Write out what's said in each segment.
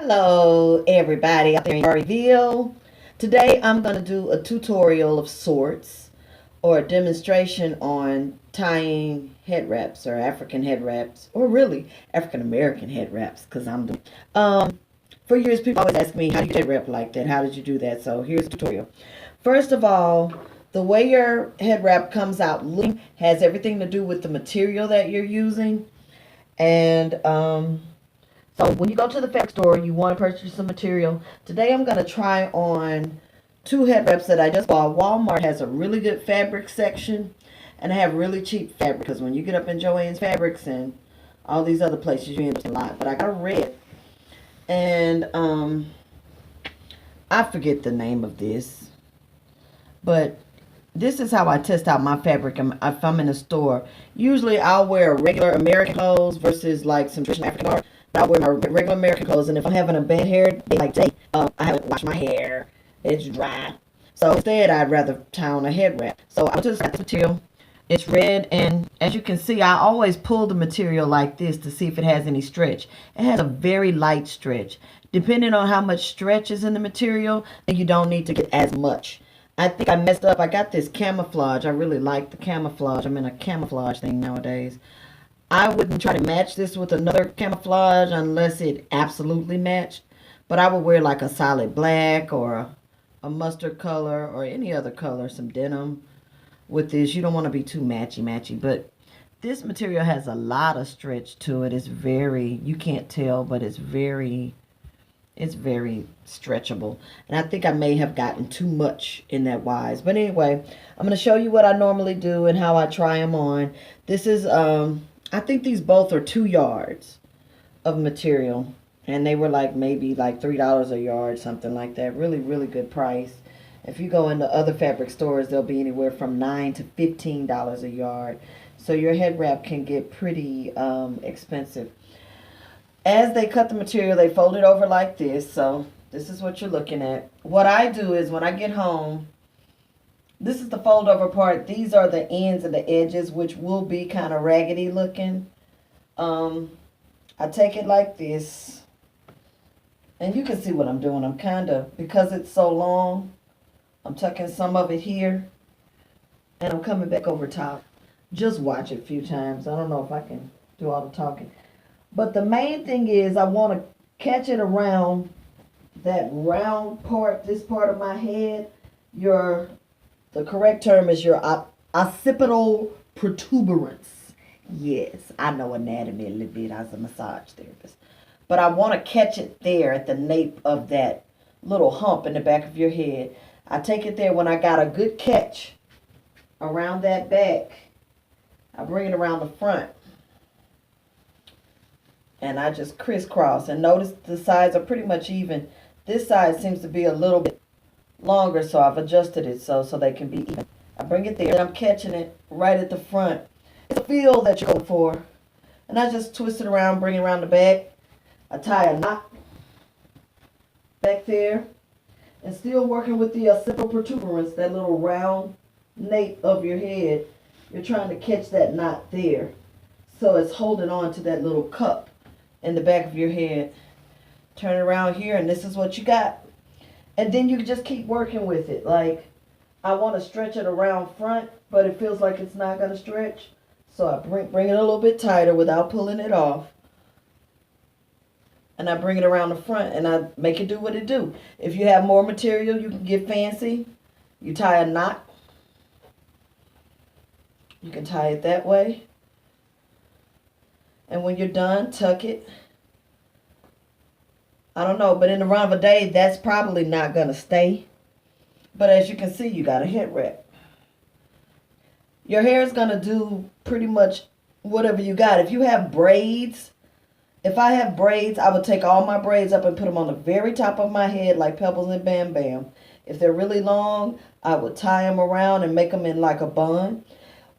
Hello everybody out there in Yahriel. Today I'm going to do a tutorial of sorts or a demonstration on tying head wraps or African head wraps or really African American head wraps because I'm doing for years people always ask me how do you head wrap like that? How did you do that? So here's a tutorial. First of all, the way your head wrap comes out looking has everything to do with the material that you're using. And so when you go to the fabric store, you want to purchase some material. Today I'm going to try on two head wraps that I just bought. Walmart has a really good fabric section, and they have really cheap fabric. Because when you get up in Joann's Fabrics and all these other places, you end up a lot. But I got a red, and I forget the name of this. But this is how I test out my fabric if I'm in a store. Usually I'll wear regular American clothes versus like some traditional African art. I wear my regular American clothes, and if I'm having a bad hair day like today, I haven't washed my hair. It's dry. So instead, I'd rather tie on a head wrap. So I just got this material. It's red, and as you can see, I always pull the material like this to see if it has any stretch. It has a very light stretch. Depending on how much stretch is in the material, then you don't need to get as much. I think I messed up. I got this camouflage. I really like the camouflage. I'm in a camouflage thing nowadays. I wouldn't try to match this with another camouflage unless it absolutely matched. But I would wear like a solid black or a mustard color or any other color, some denim with this. You don't want to be too matchy. But this material has a lot of stretch to it. It's very, you can't tell, but it's very stretchable. And I think I may have gotten too much in that wise. But anyway, I'm going to show you what I normally do and how I try them on. This is I think these both are 2 yards of material, and they were like maybe like $3 a yard, something like that. Really good price. If you go into other fabric stores, they'll be anywhere from $9 to $15 a yard. So your head wrap can get pretty expensive. As they cut the material, they fold it over like this. So this is what you're looking at. What I do is when I get home, this is the fold over part. These are the ends and the edges, which will be kind of raggedy looking. I take it like this. And you can see what I'm doing. I'm kind of, because it's so long, I'm tucking some of it here. And I'm coming back over top. Just watch it a few times. I don't know if I can do all the talking. But the main thing is I want to catch it around that round part, this part of my head. The correct term is your occipital protuberance. Yes, I know anatomy a little bit as a massage therapist. But I want to catch it there at the nape of that little hump in the back of your head. I take it there when I got a good catch around that back. I bring it around the front. And I just crisscross. And notice the sides are pretty much even. This side seems to be a little bit longer, so I've adjusted it so they can be even. I bring it there, and I'm catching it right at the front. It's a feel that you go for. And I just twist it around, bring it around the back. I tie a knot back there. And still working with the occipital protuberance, that little round nape of your head. You're trying to catch that knot there. So it's holding on to that little cup in the back of your head. Turn it around here, and this is what you got. And then you can just keep working with it. Like, I want to stretch it around front, but it feels like it's not going to stretch. So I bring it a little bit tighter without pulling it off. And I bring it around the front, and I make it do what it do. If you have more material, you can get fancy. You tie a knot. You can tie it that way. And when you're done, tuck it. I don't know, but in the run of a day, that's probably not going to stay. But as you can see, you got a head wrap. Your hair is going to do pretty much whatever you got. If you have braids, if I have braids, I would take all my braids up and put them on the very top of my head like Pebbles and Bam Bam. If they're really long, I would tie them around and make them in like a bun.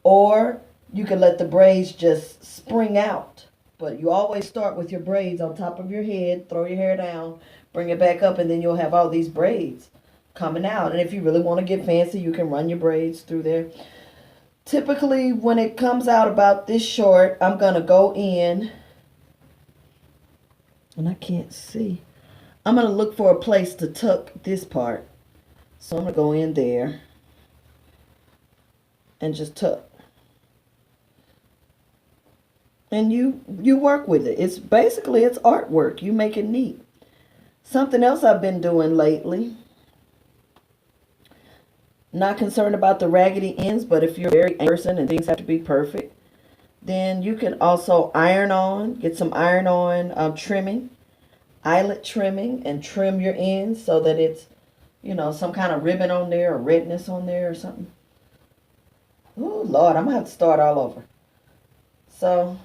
Or you can let the braids just spring out. But you always start with your braids on top of your head, throw your hair down, bring it back up, and then you'll have all these braids coming out. And if you really want to get fancy, you can run your braids through there. Typically, when it comes out about this short, I'm going to go in, and I can't see. I'm going to look for a place to tuck this part. So I'm going to go in there and just tuck. And you work with it. It's basically, it's artwork. You make it neat. Something else I've been doing lately. Not concerned about the raggedy ends, but if you're a very person and things have to be perfect, then you can also iron on, get some iron on trimming, eyelet trimming, and trim your ends so that it's, you know, some kind of ribbon on there or redness on there or something. Oh, Lord, I'm going to have to start all over. So,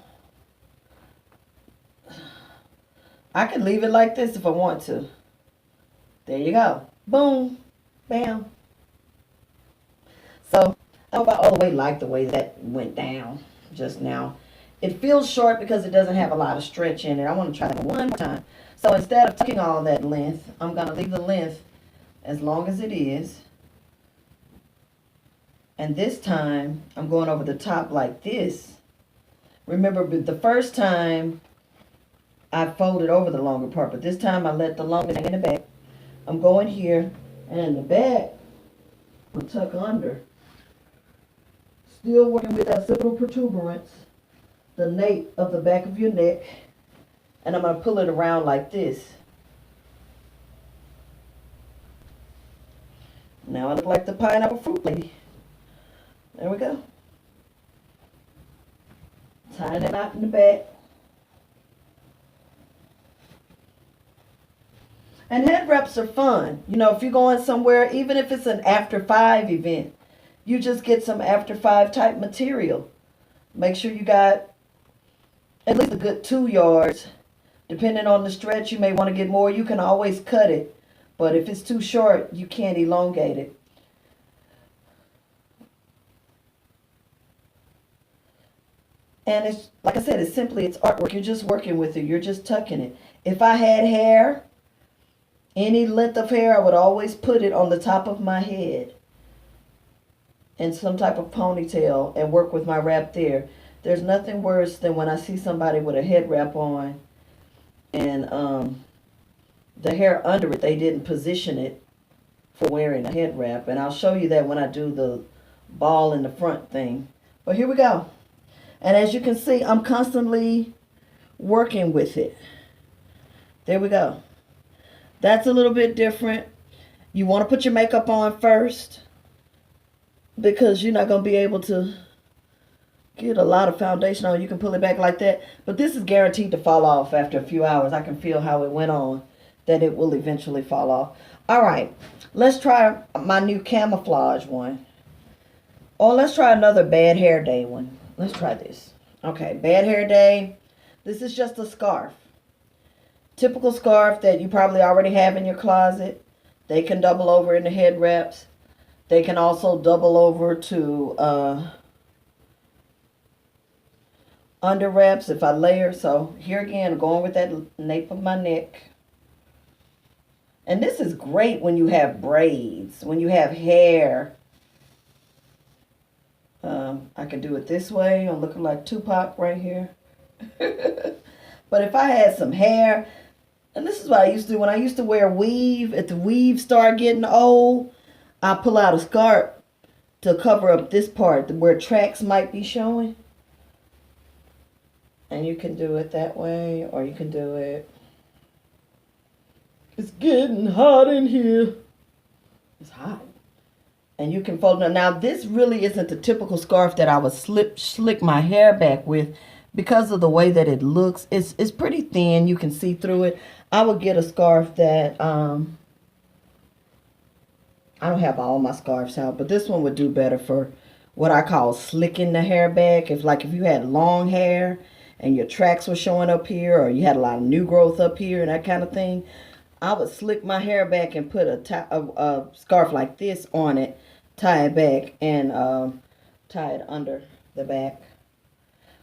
I can leave it like this if I want to. There you go. Boom. Bam. So, I hope I all the way like the way that went down just now. It feels short because it doesn't have a lot of stretch in it. I want to try that one more time. So, instead of tucking all that length, I'm going to leave the length as long as it is. And this time, I'm going over the top like this. Remember, the first time, I folded over the longer part, but this time I let the longest hang in the back. I'm going here, and in the back, we'll tuck under. Still working with that simple protuberance, the nape of the back of your neck, and I'm going to pull it around like this. Now I look like the pineapple fruit lady. There we go. Tying it out in the back. And head wraps are fun. You know, if you're going somewhere, even if it's an after 5 event, you just get some after 5 type material. Make sure you got at least a good 2 yards. Depending on the stretch, you may want to get more. You can always cut it. But if it's too short, you can't elongate it. And it's, like I said, it's artwork. You're just working with it. You're just tucking it. If I had hair, any length of hair, I would always put it on the top of my head in some type of ponytail and work with my wrap there. There's nothing worse than when I see somebody with a head wrap on and the hair under it, they didn't position it for wearing a head wrap. And I'll show you that when I do the ball in the front thing. But here we go. And as you can see, I'm constantly working with it. There we go. That's a little bit different. You want to put your makeup on first because you're not going to be able to get a lot of foundation on. You can pull it back like that. But this is guaranteed to fall off after a few hours. I can feel how it went on, that it will eventually fall off. All right. Let's try my new camouflage one. Or let's try another bad hair day one. Let's try this. Okay, bad hair day. This is just a scarf. Typical scarf that you probably already have in your closet. They can double over into head wraps. They can also double over to under wraps if I layer. So here again, I'm going with that nape of my neck. And this is great when you have braids, when you have hair. I can do it this way. I'm looking like Tupac right here. But if I had some hair, and this is what I used to do when I used to wear weave. If the weave started getting old, I pull out a scarf to cover up this part where tracks might be showing. And you can do it that way, or you can do it. It's getting hot in here. It's hot. And you can fold it. Now, this really isn't the typical scarf that I would slick my hair back with because of the way that it looks. It's pretty thin. You can see through it. I would get a scarf that, I don't have all my scarves out, but this one would do better for what I call slicking the hair back. If you had long hair and your tracks were showing up here, or you had a lot of new growth up here and that kind of thing, I would slick my hair back and put a scarf like this on it, tie it back, and tie it under the back.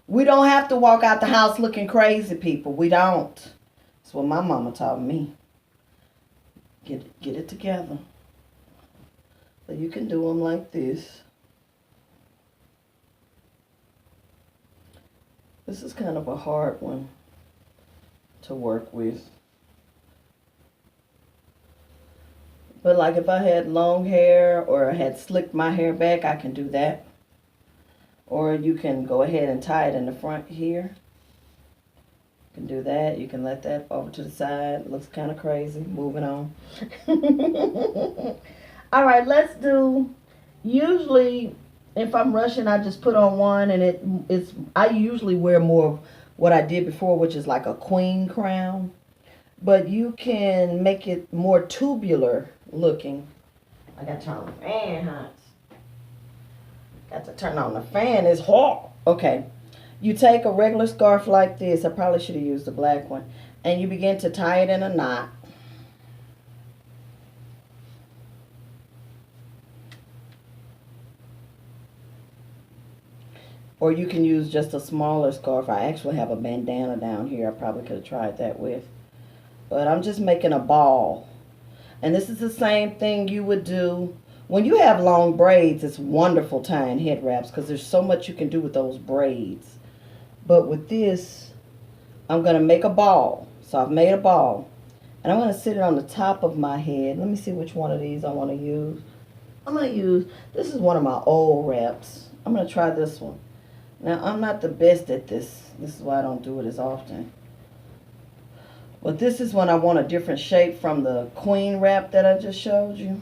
We don't have to walk out the house looking crazy, people. We don't. That's what my mama taught me. Get it together. So you can do them like this. This is kind of a hard one to work with. But like if I had long hair or had slicked my hair back, I can do that. Or you can go ahead and tie it in the front here. You can do that. You can let that over to the side. Looks kind of crazy. Moving on. All right, let's do, usually if I'm rushing, I just put on one, and I usually wear more of what I did before, which is like a queen crown. But you can make it more tubular looking. I got to turn on the fan, huh? Got to turn on the fan. It's hot. Okay. You take a regular scarf like this. I probably should have used the black one. And you begin to tie it in a knot. Or you can use just a smaller scarf. I actually have a bandana down here. I probably could have tried that with. But I'm just making a ball. And this is the same thing you would do. When you have long braids, it's wonderful tying head wraps because there's so much you can do with those braids. But with this, I'm going to make a ball. So I've made a ball. And I'm going to sit it on the top of my head. Let me see which one of these I want to use. I'm going to use, this is one of my old wraps. I'm going to try this one. Now, I'm not the best at this. This is why I don't do it as often. But this is when I want a different shape from the queen wrap that I just showed you.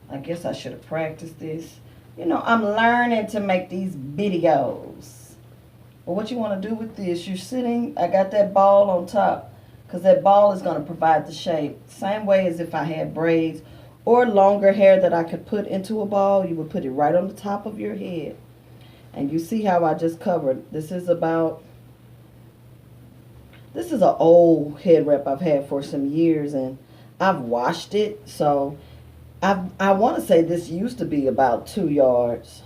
I guess I should have practiced this. You know, I'm learning to make these videos. But what you want to do with this, you're sitting, I got that ball on top, because that ball is going to provide the shape. Same way as if I had braids or longer hair that I could put into a ball, you would put it right on the top of your head. And you see how I just covered. This is an old head wrap I've had for some years, and I've washed it, so I want to say this used to be about 2 yards.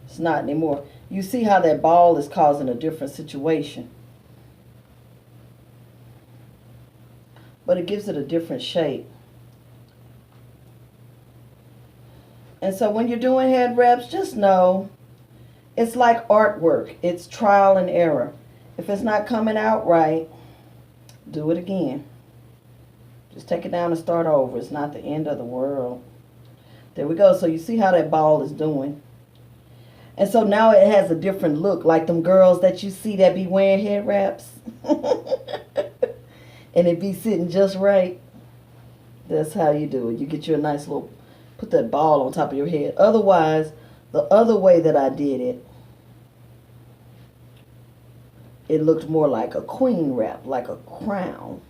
It's not anymore. You see how that ball is causing a different situation. But it gives it a different shape. And so when you're doing head wraps, just know it's like artwork. It's trial and error. If it's not coming out right, do it again. Just take it down and start over. It's not the end of the world. There we go. So you see how that ball is doing. And so now it has a different look, like them girls that you see that be wearing head wraps. And it be sitting just right. That's how you do it. You get you a nice little, put that ball on top of your head. Otherwise, the other way that I did it, it looked more like a queen wrap, like a crown.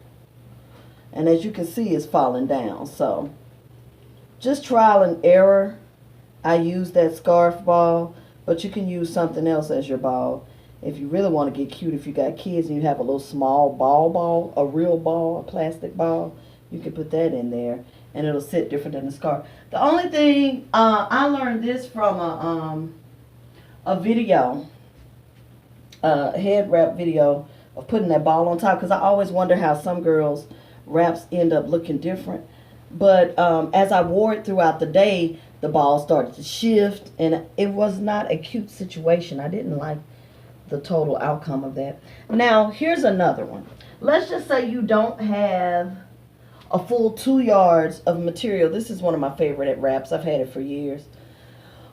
And as you can see, it's falling down. So just trial and error. I use that scarf ball, but you can use something else as your ball. If you really want to get cute, if you got kids and you have a little small ball, a real ball, a plastic ball, you can put that in there and it'll sit different than the scarf. The only thing, I learned this from a video, a head wrap video of putting that ball on top, because I always wonder how some girls' wraps end up looking different. But as I wore it throughout the day, the ball started to shift, and it was not a cute situation. I didn't like the total outcome of that. Now, here's another one. Let's just say you don't have a full 2 yards of material. This is one of my favorite wraps. I've had it for years.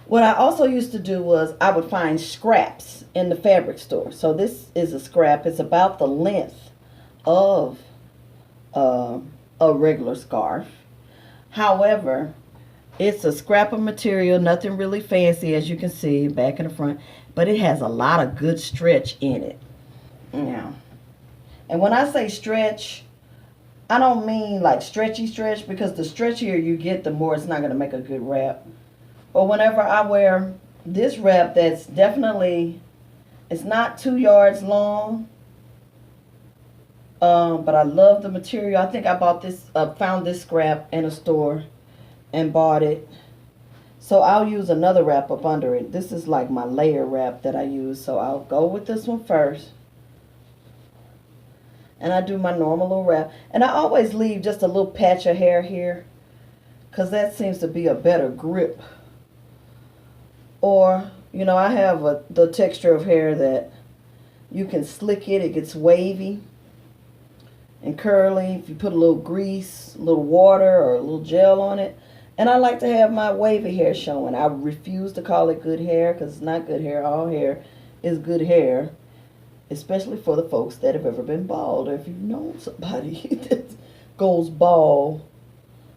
What I also used to do was I would find scraps in the fabric store. So this is a scrap. It's about the length of a regular scarf. However, it's a scrap of material, nothing really fancy, as you can see, back and the front, but it has a lot of good stretch in it. Yeah. And when I say stretch, I don't mean like stretchy stretch, because the stretchier you get, the more it's not going to make a good wrap. But whenever I wear this wrap that's definitely, it's not 2 yards long, but I love the material. I think I bought this, found this scrap in a store and bought it. So I'll use another wrap up under it. This is like my layer wrap that I use. So I'll go with this one first. And I do my normal little wrap. And I always leave just a little patch of hair here, because that seems to be a better grip. Or, you know, I have the texture of hair that you can slick it. It gets wavy. and curly. If you put a little grease, a little water, or a little gel on it. And I like to have my wavy hair showing. I refuse to call it good hair because it's not good hair. All hair is good hair, especially for the folks that have ever been bald, or if you've known somebody that goes bald,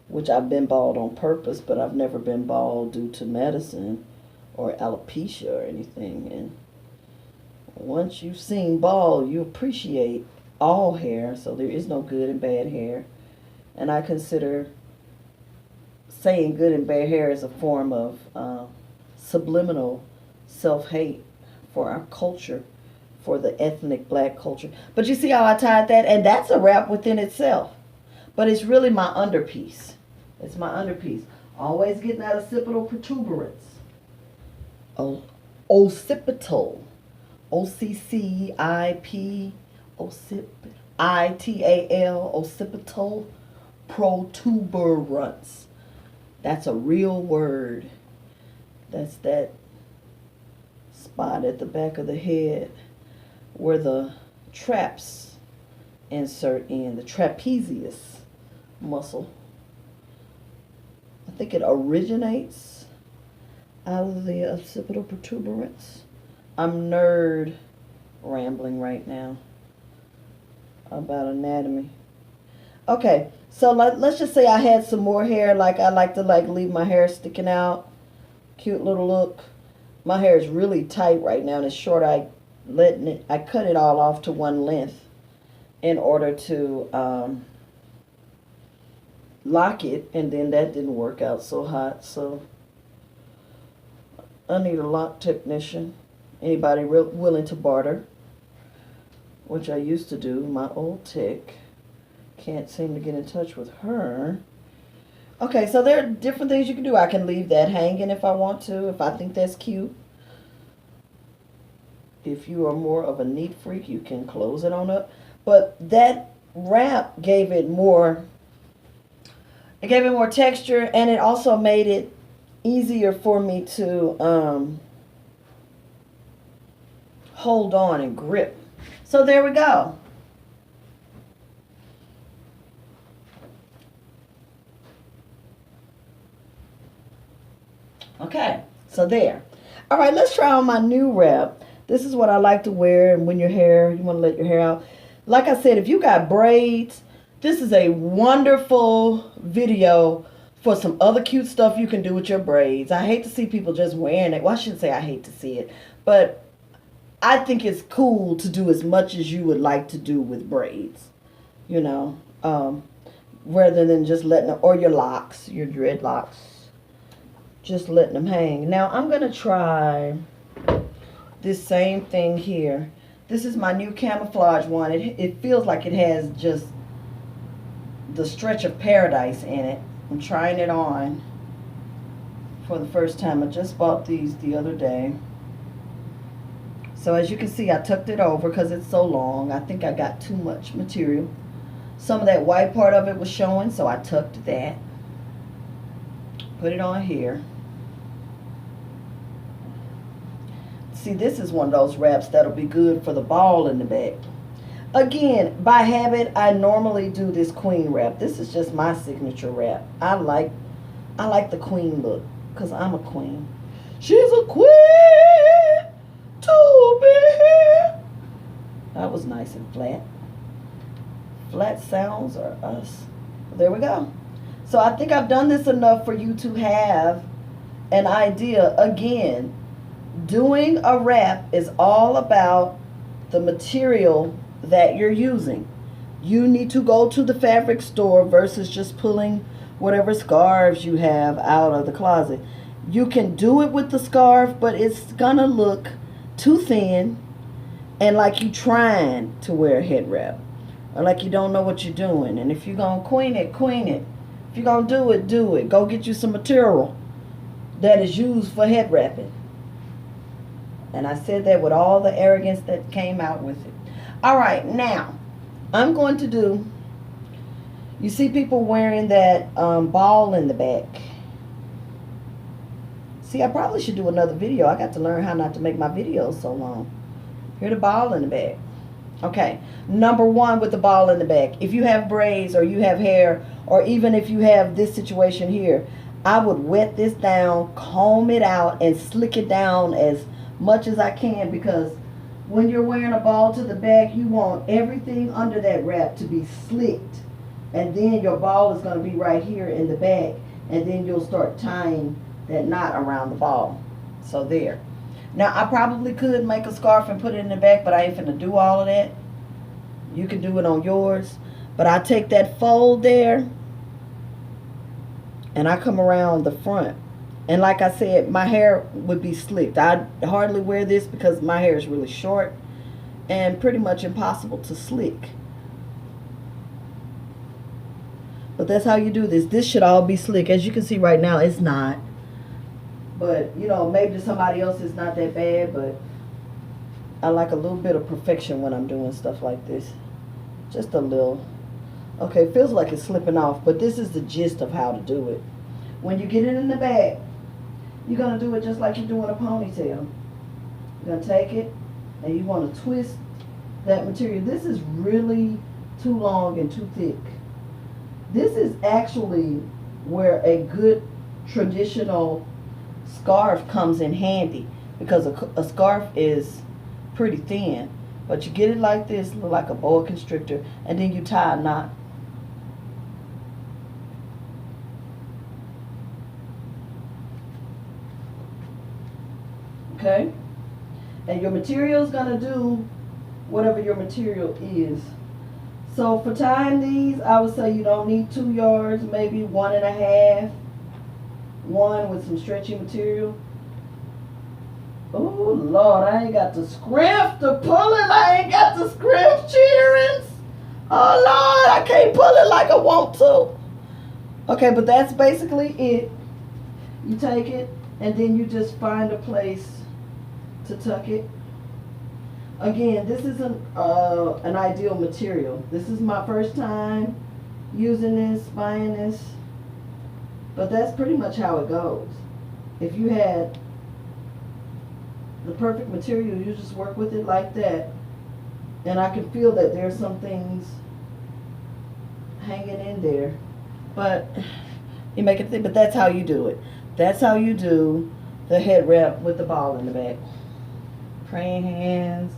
which I've been bald on purpose, but I've never been bald due to medicine or alopecia or anything. And once you've seen bald, you appreciate all hair, so there is no good and bad hair. And I consider saying good and bad hair is a form of subliminal self-hate for our culture, for the ethnic black culture. But you see how I tied that? And that's a wrap within itself. But it's really my underpiece. It's my underpiece. Always getting that occipital protuberance. Occipital. O-C-C-I-P. I-T-A-L. Occipital protuberance. That's a real word. That's that spot at the back of the head where the traps insert in, the trapezius muscle. I think it originates out of the occipital protuberance. I'm nerd rambling right now about anatomy. Okay, so let's just say I had some more hair. Like I like to leave my hair sticking out. Cute little look. My hair is really tight right now and it's short. I cut it all off to one length in order to lock it, and then that didn't work out so hot. So I need a lock technician. Anybody willing to barter? Which I used to do. My old tech. Can't seem to get in touch with her. Okay, so there are different things you can do. I can leave that hanging if I want to, if I think that's cute. If you are more of a neat freak, you can close it on up. But that wrap gave it more texture, and it also made it easier for me to hold on and grip. So there we go. Okay, so there. All right, let's try on my new wrap. This is what I like to wear, and when you want to let your hair out. Like I said, if you got braids, this is a wonderful video for some other cute stuff you can do with your braids. I hate to see people just wearing it. Well, I shouldn't say I hate to see it, but I think it's cool to do as much as you would like to do with braids, you know, rather than just letting them, or your locks, your dreadlocks, just letting them hang. Now I'm going to try this same thing here. This is my new camouflage one. It feels like it has just the stretch of paradise in it. I'm trying it on for the first time. I just bought these the other day. So as you can see, I tucked it over because it's so long. I think I got too much material. Some of that white part of it was showing, so I tucked that. Put it on here. See, this is one of those wraps that'll be good for the ball in the back. Again, by habit, I normally do this queen wrap. This is just my signature wrap. I like the queen look because I'm a queen. She's a queen to be. That was nice and flat. Flat sounds are us. There we go. So I think I've done this enough for you to have an idea. Again, doing a wrap is all about the material that you're using. You need to go to the fabric store versus just pulling whatever scarves you have out of the closet. You can do it with the scarf, but it's gonna look too thin and like you trying to wear a head wrap, or like you don't know what you're doing. And if you're gonna queen it, queen it. If you're gonna do it, do it. Go get you some material that is used for head wrapping. And I said that with all the arrogance that came out with it. All right, now I'm going to do, you see people wearing that ball in the back. See, I probably should do another video. I got to learn how not to make my videos so long. Here's the ball in the back. Okay, number one with the ball in the back. If you have braids or you have hair, or even if you have this situation here, I would wet this down, comb it out, and slick it down as much as I can, because when you're wearing a ball to the back, you want everything under that wrap to be slicked. And then your ball is going to be right here in the back. And then you'll start tying that knot around the ball. So there. Now, I probably could make a scarf and put it in the back, but I ain't finna do all of that. You can do it on yours. But I take that fold there, and I come around the front. And like I said, my hair would be slicked. I hardly wear this because my hair is really short and pretty much impossible to slick. But that's how you do this. This should all be slick. As you can see right now, it's not. But, you know, maybe to somebody else it's not that bad, but I like a little bit of perfection when I'm doing stuff like this. Just a little. Okay, it feels like it's slipping off, but this is the gist of how to do it. When you get it in the back, you're going to do it just like you're doing a ponytail. You're going to take it, and you want to twist that material. This is really too long and too thick. This is actually where a good traditional scarf comes in handy, because a scarf is pretty thin, but you get it like this, look like a boa constrictor, and then you tie a knot. Okay, and your material is going to do whatever your material is. So for tying these, I would say you don't need 2 yards, maybe 1.5. One with some stretchy material. Oh Lord, I ain't got the scrimp to pull it. I ain't got the scrimp cheerings. Oh Lord, I can't pull it like I want to. Okay, but that's basically it. You take it and then you just find a place to tuck it. Again, this isn't an ideal material. This is my first time using this, buying this. But that's pretty much how it goes. If you had the perfect material, you just work with it like that. And I can feel that there's some things hanging in there. But you make it thick, but that's how you do it. That's how you do the head wrap with the ball in the back. Praying hands.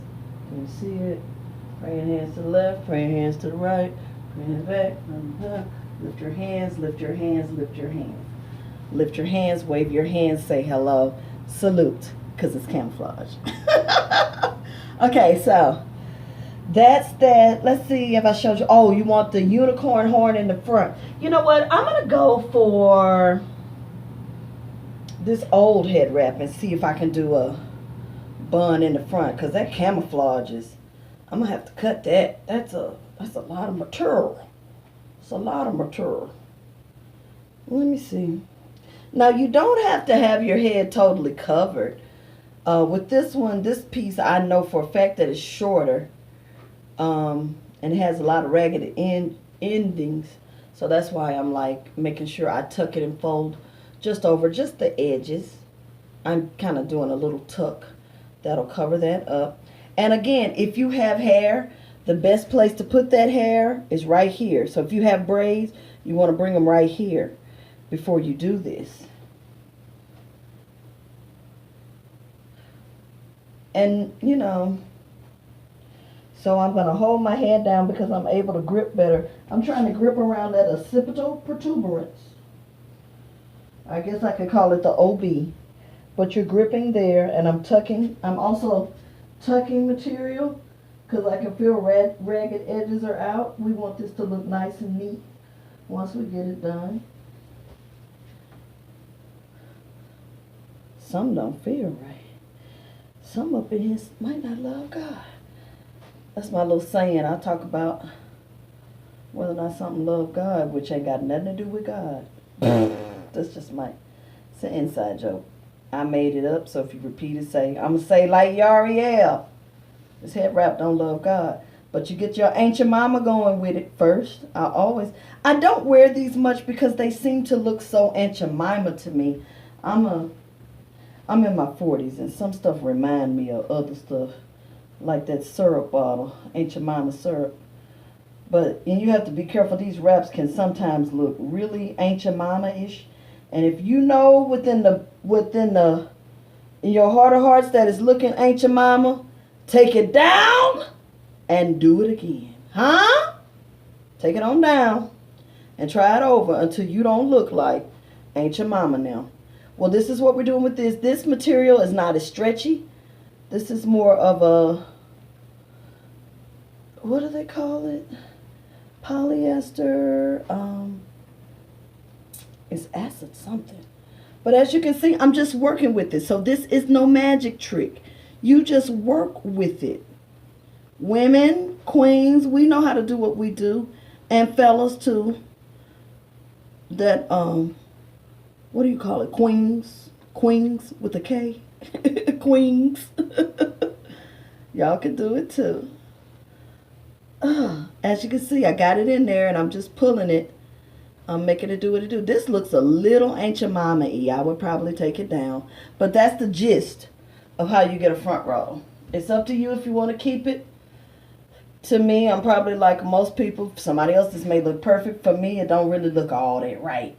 Can you see it? Praying hands to the left, praying hands to the right, praying back. Lift your hands, lift your hands, lift your hands. Lift your hands, wave your hands, say hello, salute, because it's camouflage. Okay, so that's that. Let's see if I showed you. Oh, you want the unicorn horn in the front. You know what? I'm going to go for this old head wrap and see if I can do a bun in the front, because that camouflage is, I'm going to have to cut that. That's a lot of material. It's a lot of material. Let me see. Now, you don't have to have your head totally covered. With this one, this piece, I know for a fact that it's shorter. And it has a lot of ragged endings. So that's why I'm like making sure I tuck it and fold just over just the edges. I'm kind of doing a little tuck. That'll cover that up. And again, if you have hair, the best place to put that hair is right here. So if you have braids, you want to bring them right here before you do this. And, you know, so I'm going to hold my head down because I'm able to grip better. I'm trying to grip around that occipital protuberance. I guess I could call it the OB. But you're gripping there, and I'm tucking. I'm also tucking material because I can feel ragged edges are out. We want this to look nice and neat once we get it done. Some don't feel right. Some up in here might not love God. That's my little saying. I talk about whether or not something love God, which ain't got nothing to do with God. That's just it's an inside joke. I made it up, so if you repeat it, say, I'm going to say like Yahriel. This head wrap don't love God. But you get your ancient mama going with it first. I don't wear these much because they seem to look so Aunt Jemima to me. I'm in my 40s, and some stuff remind me of other stuff. like that syrup bottle, Aunt Jemima syrup. But and you have to be careful. These wraps can sometimes look really Aunt Jemima-ish. And if you know within in your heart of hearts that is looking Aunt Jemima, take it down and do it again. Huh? Take it on down and try it over until you don't look like Aunt Jemima now. Well, this is what we're doing with this. This material is not as stretchy. This is more of a, what do they call it? Polyester. It's acid something. But as you can see, I'm just working with it. So this is no magic trick. You just work with it. Women, queens, we know how to do what we do. And fellas too. That, what do you call it? Queens. Queens with a K. Queens. Y'all can do it too. As you can see, I got it in there and I'm just pulling it. I'm making it do what it do. This looks a little Aunt Jemima-y. I would probably take it down. But that's the gist of how you get a front roll. It's up to you if you want to keep it. To me, I'm probably like most people. Somebody else, this may look perfect. For me, it don't really look all that right.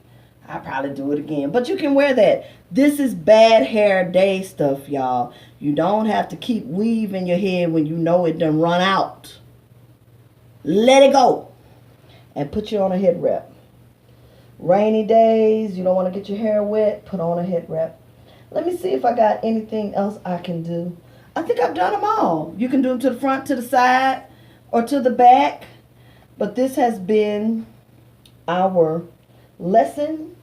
I'll probably do it again. But you can wear that. This is bad hair day stuff, y'all. You don't have to keep weave in your head when you know it done run out. Let it go. And put you on a head wrap. Rainy days, you don't want to get your hair wet, put on a head wrap. Let me see if I got anything else I can do. I think I've done them all. You can do them to the front, to the side, or to the back. But this has been our lesson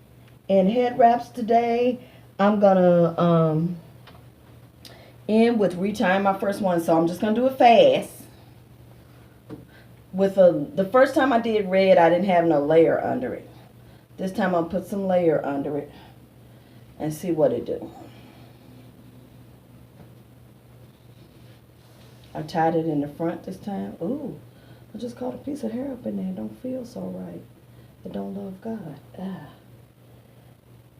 in head wraps today. I'm going to end with retying my first one. So I'm just going to do it fast. With the first time I did red, I didn't have no layer under it. This time I'll put some layer under it and see what it do. I tied it in the front this time. Ooh, I just caught a piece of hair up in there. It don't feel so right. It don't love God. Ah.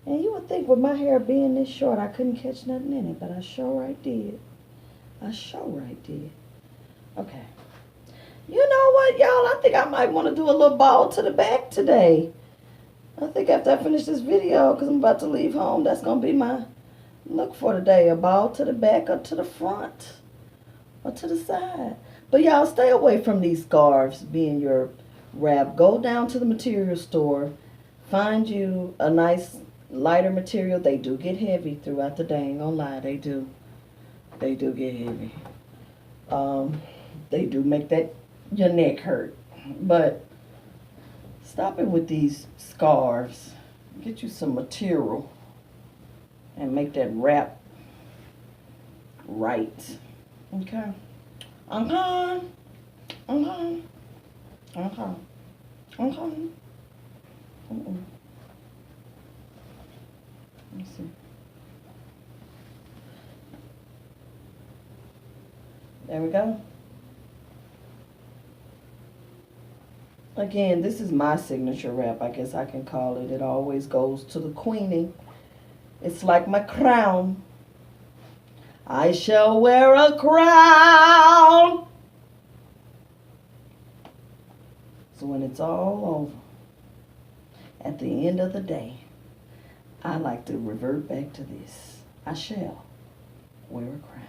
And you would think with my hair being this short, I couldn't catch nothing in it, but I sure right did. I sure right did. Okay. You know what, y'all? I think I might want to do a little ball to the back today. I think after I finish this video, because I'm about to leave home, that's going to be my look for today. A ball to the back or to the front or to the side. But y'all, stay away from these scarves being your wrap. Go down to the material store. Find you a nice lighter material. They do get heavy throughout the day. Ain't gonna lie, they do. They do get heavy. They do make that your neck hurt. But stop it with these scarves. Get you some material and make that wrap right. Okay. I'm coming. I'm coming. I'm coming. I'm coming. Let me see. There we go. Again, this is my signature wrap, I guess I can call it. It always goes to the queenie. It's like my crown. I shall wear a crown. So when it's all over, at the end of the day, I like to revert back to this. I shall wear a crown.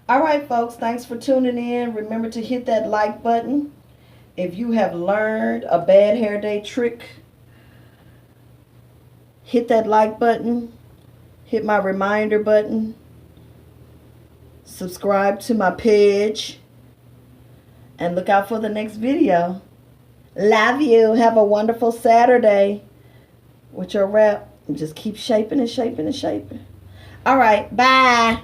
All right, folks, thanks for tuning in. Remember to hit that like button. If you have learned a bad hair day trick, hit that like button. Hit my reminder button. Subscribe to my page. And look out for the next video. Love you. Have a wonderful Saturday with your wrap. And just keep shaping and shaping and shaping. All right. Bye.